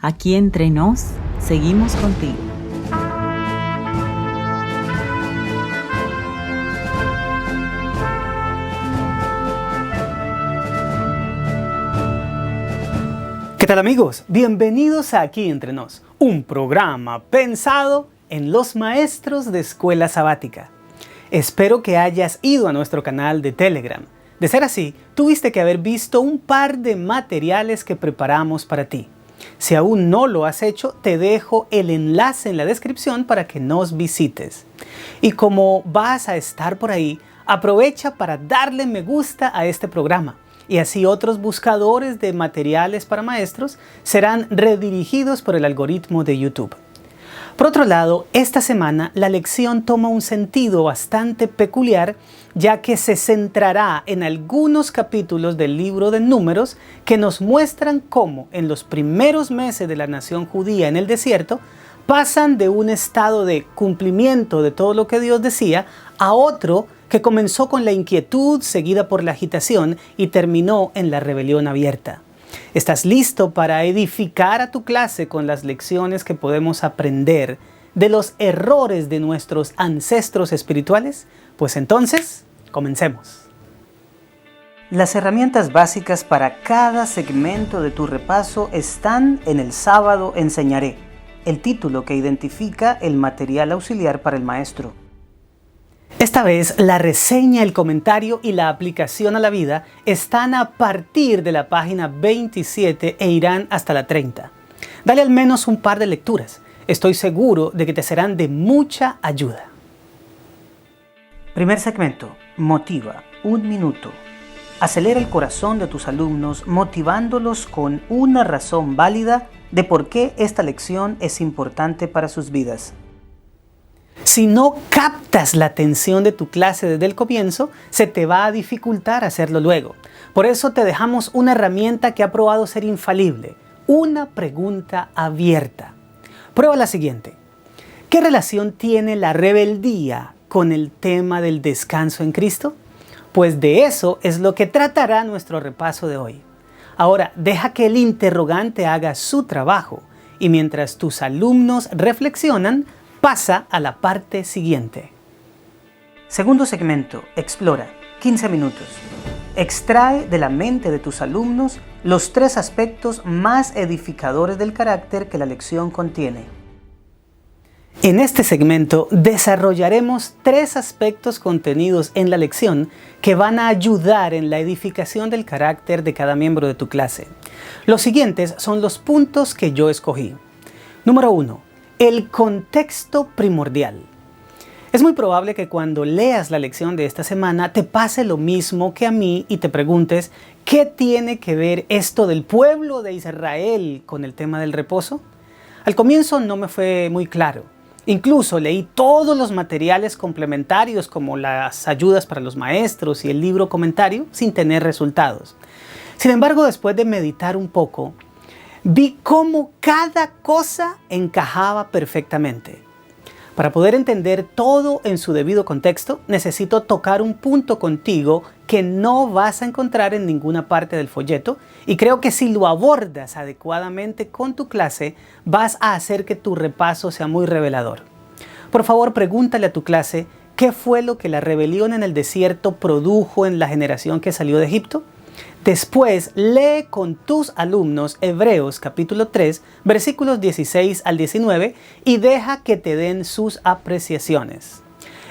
Aquí entre nos, seguimos contigo. ¿Qué tal, amigos? Bienvenidos a Aquí Entre Nos, un programa pensado en los maestros de escuela sabática. Espero que hayas ido a nuestro canal de Telegram. De ser así, tuviste que haber visto un par de materiales que preparamos para ti. Si aún no lo has hecho, te dejo el enlace en la descripción para que nos visites. Y como vas a estar por ahí, aprovecha para darle me gusta a este programa. Y así otros buscadores de materiales para maestros serán redirigidos por el algoritmo de YouTube. Por otro lado, esta semana la lección toma un sentido bastante peculiar, ya que se centrará en algunos capítulos del libro de Números que nos muestran cómo en los primeros meses de la nación judía en el desierto pasan de un estado de cumplimiento de todo lo que Dios decía a otro que comenzó con la inquietud seguida por la agitación y terminó en la rebelión abierta. ¿Estás listo para edificar a tu clase con las lecciones que podemos aprender de los errores de nuestros ancestros espirituales? Pues entonces, comencemos. Las herramientas básicas para cada segmento de tu repaso están en El Sábado Enseñaré, el título que identifica el material auxiliar para el maestro. Esta vez, la reseña, el comentario y la aplicación a la vida están a partir de la página 27 e irán hasta la 30. Dale al menos un par de lecturas. Estoy seguro de que te serán de mucha ayuda. Primer segmento. Motiva. 1 minuto. Acelera el corazón de tus alumnos motivándolos con una razón válida de por qué esta lección es importante para sus vidas. Si no captas la atención de tu clase desde el comienzo, se te va a dificultar hacerlo luego. Por eso te dejamos una herramienta que ha probado ser infalible, una pregunta abierta. Prueba la siguiente. ¿Qué relación tiene la rebeldía con el tema del descanso en Cristo? Pues de eso es lo que tratará nuestro repaso de hoy. Ahora, deja que el interrogante haga su trabajo y mientras tus alumnos reflexionan, pasa a la parte siguiente. Segundo segmento, explora, 15 minutos. Extrae de la mente de tus alumnos los 3 aspectos más edificadores del carácter que la lección contiene. En este segmento desarrollaremos 3 aspectos contenidos en la lección que van a ayudar en la edificación del carácter de cada miembro de tu clase. Los siguientes son los puntos que yo escogí. Número 1. El contexto primordial. Es muy probable que cuando leas la lección de esta semana te pase lo mismo que a mí y te preguntes ¿qué tiene que ver esto del pueblo de Israel con el tema del reposo? Al comienzo no me fue muy claro. Incluso leí todos los materiales complementarios como las ayudas para los maestros y el libro comentario sin tener resultados. Sin embargo, después de meditar un poco, vi cómo cada cosa encajaba perfectamente. Para poder entender todo en su debido contexto, necesito tocar un punto contigo que no vas a encontrar en ninguna parte del folleto y creo que si lo abordas adecuadamente con tu clase, vas a hacer que tu repaso sea muy revelador. Por favor, pregúntale a tu clase ¿qué fue lo que la rebelión en el desierto produjo en la generación que salió de Egipto? Después, lee con tus alumnos Hebreos capítulo 3, versículos 16 al 19 y deja que te den sus apreciaciones.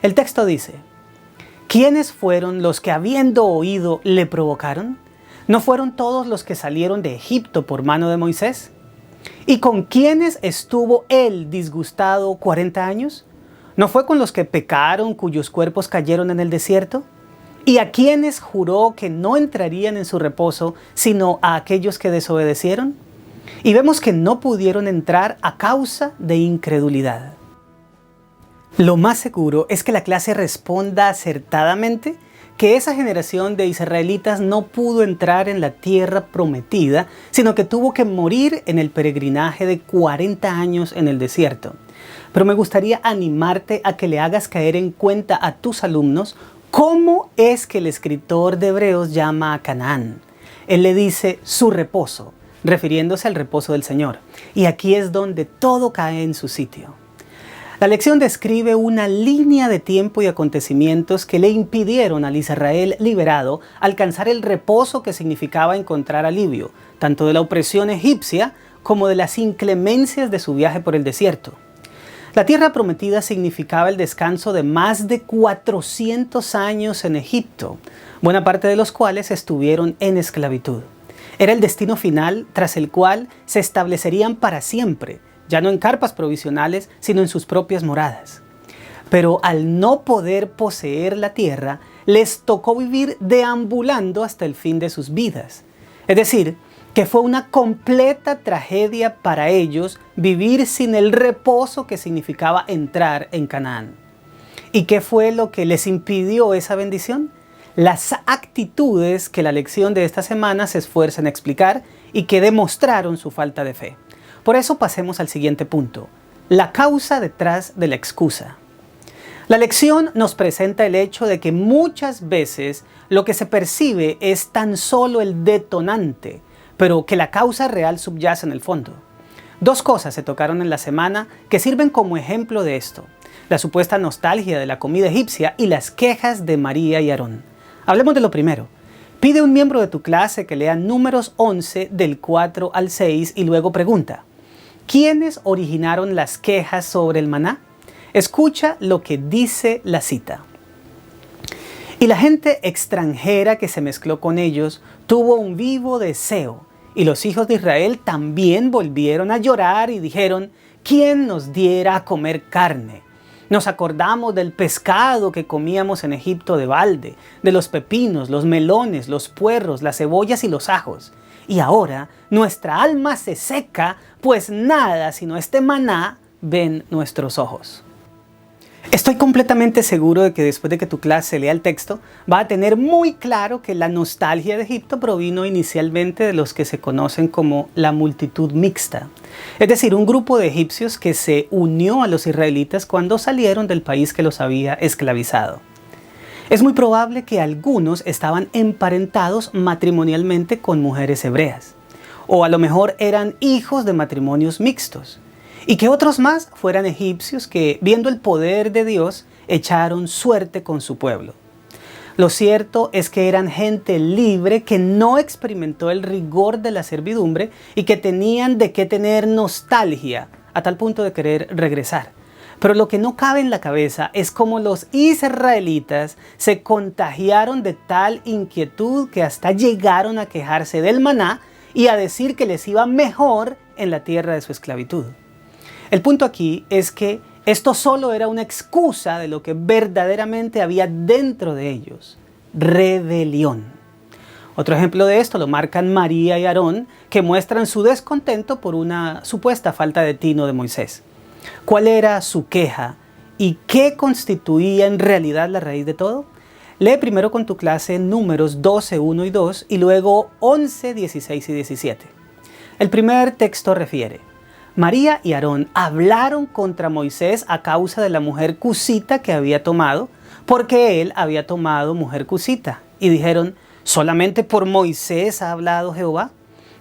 El texto dice, ¿quiénes fueron los que habiendo oído le provocaron? ¿No fueron todos los que salieron de Egipto por mano de Moisés? ¿Y con quiénes estuvo él disgustado 40 años? ¿No fue con los que pecaron cuyos cuerpos cayeron en el desierto? ¿Y a quiénes juró que no entrarían en su reposo, sino a aquellos que desobedecieron? Y vemos que no pudieron entrar a causa de incredulidad. Lo más seguro es que la clase responda acertadamente que esa generación de israelitas no pudo entrar en la tierra prometida, sino que tuvo que morir en el peregrinaje de 40 años en el desierto. Pero me gustaría animarte a que le hagas caer en cuenta a tus alumnos ¿cómo es que el escritor de Hebreos llama a Canaán? Él le dice su reposo, refiriéndose al reposo del Señor. Y aquí es donde todo cae en su sitio. La lección describe una línea de tiempo y acontecimientos que le impidieron al Israel liberado alcanzar el reposo que significaba encontrar alivio, tanto de la opresión egipcia como de las inclemencias de su viaje por el desierto. La tierra prometida significaba el descanso de más de 400 años en Egipto, buena parte de los cuales estuvieron en esclavitud. Era el destino final tras el cual se establecerían para siempre, ya no en carpas provisionales, sino en sus propias moradas. Pero al no poder poseer la tierra, les tocó vivir deambulando hasta el fin de sus vidas. Es decir, que fue una completa tragedia para ellos vivir sin el reposo que significaba entrar en Canaán. ¿Y qué fue lo que les impidió esa bendición? Las actitudes que la lección de esta semana se esfuerza en explicar y que demostraron su falta de fe. Por eso pasemos al siguiente punto, la causa detrás de la excusa. La lección nos presenta el hecho de que muchas veces lo que se percibe es tan solo el detonante, pero que la causa real subyace en el fondo. Dos cosas se tocaron en la semana que sirven como ejemplo de esto: la supuesta nostalgia de la comida egipcia y las quejas de María y Aarón. Hablemos de lo primero. Pide a un miembro de tu clase que lea Números 11 del 4 al 6 y luego pregunta: ¿quiénes originaron las quejas sobre el maná? Escucha lo que dice la cita. Y la gente extranjera que se mezcló con ellos tuvo un vivo deseo, y los hijos de Israel también volvieron a llorar y dijeron: ¿quién nos diera a comer carne? Nos acordamos del pescado que comíamos en Egipto de balde, de los pepinos, los melones, los puerros, las cebollas y los ajos. Y ahora nuestra alma se seca, pues nada sino este maná ven nuestros ojos. Estoy completamente seguro de que después de que tu clase lea el texto, va a tener muy claro que la nostalgia de Egipto provino inicialmente de los que se conocen como la multitud mixta. Es decir, un grupo de egipcios que se unió a los israelitas cuando salieron del país que los había esclavizado. Es muy probable que algunos estaban emparentados matrimonialmente con mujeres hebreas, o a lo mejor eran hijos de matrimonios mixtos, y que otros más fueran egipcios que, viendo el poder de Dios, echaron suerte con su pueblo. Lo cierto es que eran gente libre que no experimentó el rigor de la servidumbre y que tenían de qué tener nostalgia a tal punto de querer regresar. Pero lo que no cabe en la cabeza es cómo los israelitas se contagiaron de tal inquietud que hasta llegaron a quejarse del maná y a decir que les iba mejor en la tierra de su esclavitud. El punto aquí es que esto solo era una excusa de lo que verdaderamente había dentro de ellos: rebelión. Otro ejemplo de esto lo marcan María y Aarón, que muestran su descontento por una supuesta falta de tino de Moisés. ¿Cuál era su queja y qué constituía en realidad la raíz de todo? Lee primero con tu clase Números 12, 1 y 2 y luego 11, 16 y 17. El primer texto refiere: María y Aarón hablaron contra Moisés a causa de la mujer cusita que había tomado, porque él había tomado mujer cusita. Y dijeron: ¿solamente por Moisés ha hablado Jehová?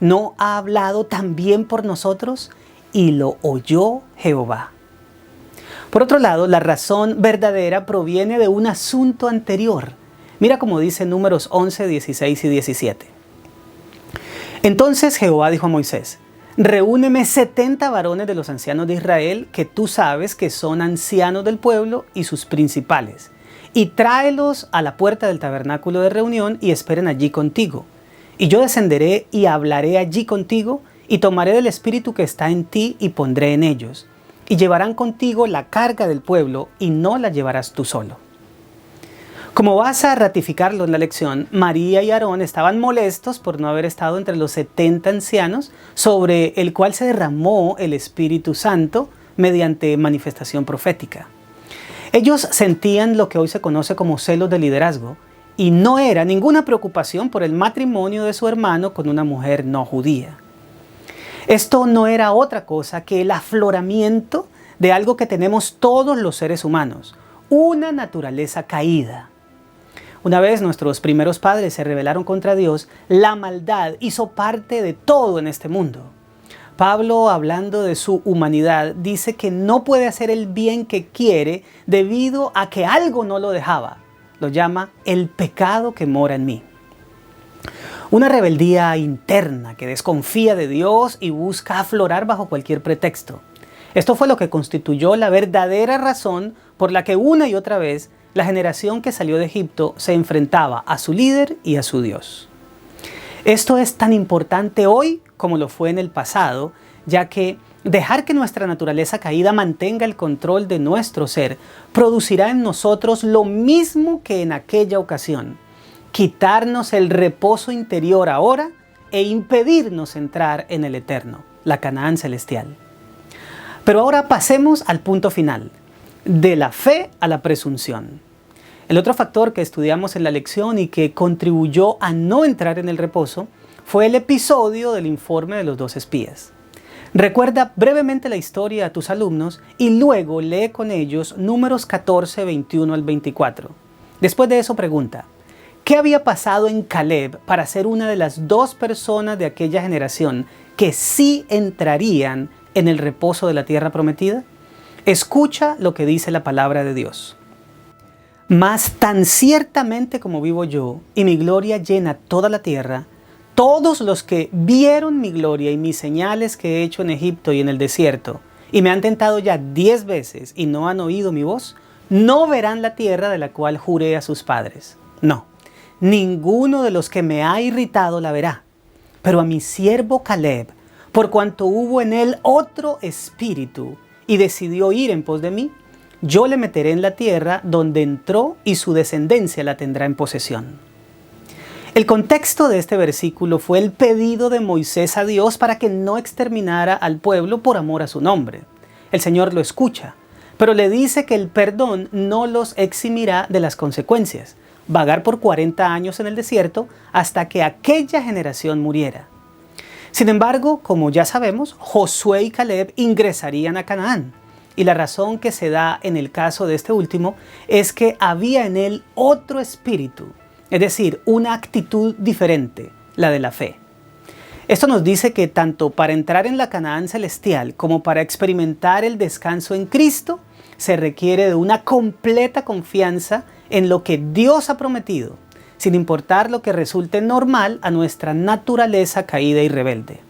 ¿No ha hablado también por nosotros? Y lo oyó Jehová. Por otro lado, la razón verdadera proviene de un asunto anterior. Mira cómo dice Números 11, 16 y 17. Entonces Jehová dijo a Moisés: reúneme 70 varones de los ancianos de Israel, que tú sabes que son ancianos del pueblo y sus principales, y tráelos a la puerta del tabernáculo de reunión y esperen allí contigo. Y yo descenderé y hablaré allí contigo, y tomaré del espíritu que está en ti y pondré en ellos. Y llevarán contigo la carga del pueblo, y no la llevarás tú solo. Como vas a ratificarlo en la lección, María y Aarón estaban molestos por no haber estado entre los 70 ancianos sobre el cual se derramó el Espíritu Santo mediante manifestación profética. Ellos sentían lo que hoy se conoce como celos de liderazgo, y no era ninguna preocupación por el matrimonio de su hermano con una mujer no judía. Esto no era otra cosa que el afloramiento de algo que tenemos todos los seres humanos: una naturaleza caída. Una vez nuestros primeros padres se rebelaron contra Dios, la maldad hizo parte de todo en este mundo. Pablo, hablando de su humanidad, dice que no puede hacer el bien que quiere debido a que algo no lo dejaba. Lo llama el pecado que mora en mí. Una rebeldía interna que desconfía de Dios y busca aflorar bajo cualquier pretexto. Esto fue lo que constituyó la verdadera razón por la que una y otra vez la generación que salió de Egipto se enfrentaba a su líder y a su Dios. Esto es tan importante hoy como lo fue en el pasado, ya que dejar que nuestra naturaleza caída mantenga el control de nuestro ser producirá en nosotros lo mismo que en aquella ocasión: quitarnos el reposo interior ahora e impedirnos entrar en el eterno, la Canaán celestial. Pero ahora pasemos al punto final, de la fe a la presunción. El otro factor que estudiamos en la lección y que contribuyó a no entrar en el reposo fue el episodio del informe de los 2 espías. Recuerda brevemente la historia a tus alumnos y luego lee con ellos Números 14, 21 al 24. Después de eso pregunta: ¿qué había pasado en Caleb para ser una de las 2 personas de aquella generación que sí entrarían en el reposo de la tierra prometida? Escucha lo que dice la palabra de Dios. Mas tan ciertamente como vivo yo, y mi gloria llena toda la tierra, todos los que vieron mi gloria y mis señales que he hecho en Egipto y en el desierto, y me han tentado ya 10 veces y no han oído mi voz, no verán la tierra de la cual juré a sus padres. No, ninguno de los que me ha irritado la verá. Pero a mi siervo Caleb, por cuanto hubo en él otro espíritu y decidió ir en pos de mí, yo le meteré en la tierra donde entró y su descendencia la tendrá en posesión. El contexto de este versículo fue el pedido de Moisés a Dios para que no exterminara al pueblo por amor a su nombre. El Señor lo escucha, pero le dice que el perdón no los eximirá de las consecuencias: vagar por 40 años en el desierto hasta que aquella generación muriera. Sin embargo, como ya sabemos, Josué y Caleb ingresarían a Canaán. Y la razón que se da en el caso de este último es que había en él otro espíritu, es decir, una actitud diferente, la de la fe. Esto nos dice que tanto para entrar en la Canaán celestial como para experimentar el descanso en Cristo, se requiere de una completa confianza en lo que Dios ha prometido, sin importar lo que resulte normal a nuestra naturaleza caída y rebelde.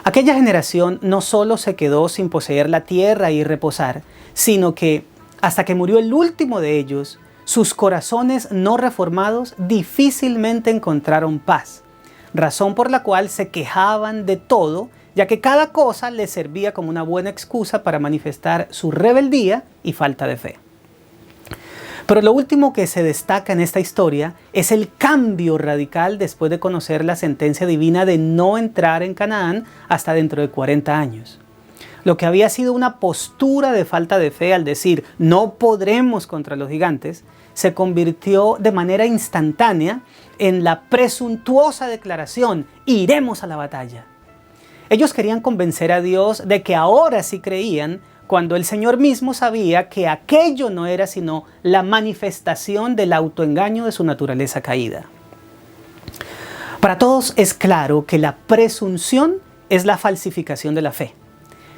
Aquella generación no solo se quedó sin poseer la tierra y reposar, sino que, hasta que murió el último de ellos, sus corazones no reformados difícilmente encontraron paz, razón por la cual se quejaban de todo, ya que cada cosa les servía como una buena excusa para manifestar su rebeldía y falta de fe. Pero lo último que se destaca en esta historia es el cambio radical después de conocer la sentencia divina de no entrar en Canaán hasta dentro de 40 años. Lo que había sido una postura de falta de fe al decir no podremos contra los gigantes, se convirtió de manera instantánea en la presuntuosa declaración: iremos a la batalla. Ellos querían convencer a Dios de que ahora sí creían, cuando el Señor mismo sabía que aquello no era sino la manifestación del autoengaño de su naturaleza caída. Para todos es claro que la presunción es la falsificación de la fe.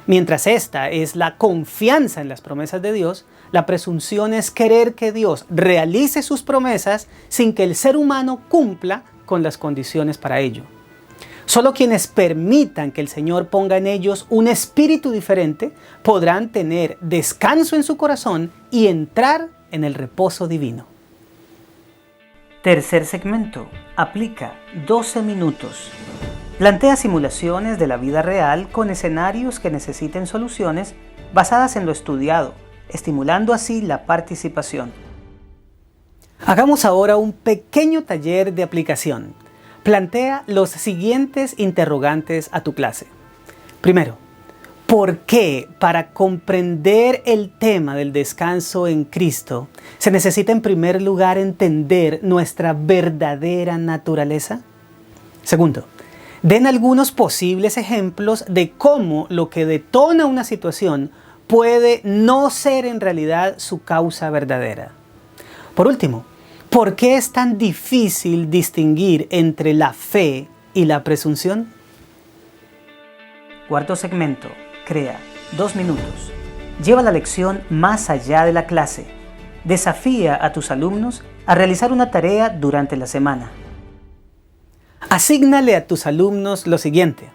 Mientras esta es la confianza en las promesas de Dios, la presunción es querer que Dios realice sus promesas sin que el ser humano cumpla con las condiciones para ello. Solo quienes permitan que el Señor ponga en ellos un espíritu diferente podrán tener descanso en su corazón y entrar en el reposo divino. Tercer segmento. Aplica 12 minutos. Plantea simulaciones de la vida real con escenarios que necesiten soluciones basadas en lo estudiado, estimulando así la participación. Hagamos ahora un pequeño taller de aplicación. Plantea los siguientes interrogantes a tu clase. Primero, ¿por qué para comprender el tema del descanso en Cristo se necesita en primer lugar entender nuestra verdadera naturaleza? Segundo, den algunos posibles ejemplos de cómo lo que detona una situación puede no ser en realidad su causa verdadera. Por último, ¿Por qué es tan difícil distinguir entre la fe y la presunción? Cuarto segmento. Crea 2 minutos. Lleva la lección más allá de la clase. Desafía a tus alumnos a realizar una tarea durante la semana. Asígnale a tus alumnos lo siguiente.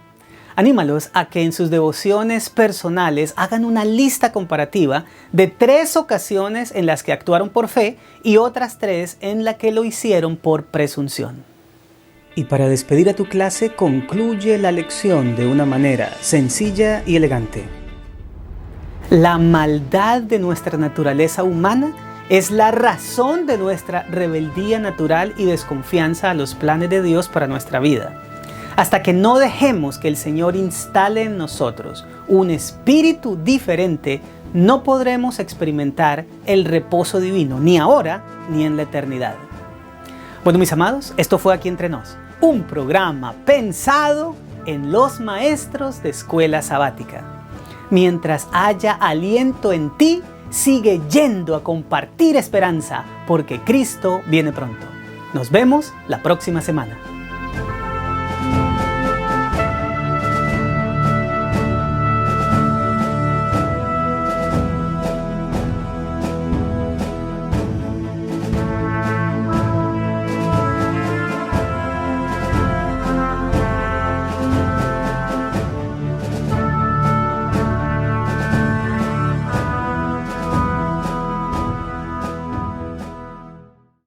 Anímalos a que en sus devociones personales hagan una lista comparativa de 3 ocasiones en las que actuaron por fe y otras 3 en las que lo hicieron por presunción. Y para despedir a tu clase, concluye la lección de una manera sencilla y elegante. La maldad de nuestra naturaleza humana es la razón de nuestra rebeldía natural y desconfianza a los planes de Dios para nuestra vida. Hasta que no dejemos que el Señor instale en nosotros un espíritu diferente, no podremos experimentar el reposo divino, ni ahora ni en la eternidad. Bueno, mis amados, esto fue Aquí Entre Nos, un programa pensado en los maestros de escuela sabática. Mientras haya aliento en ti, sigue yendo a compartir esperanza, porque Cristo viene pronto. Nos vemos la próxima semana.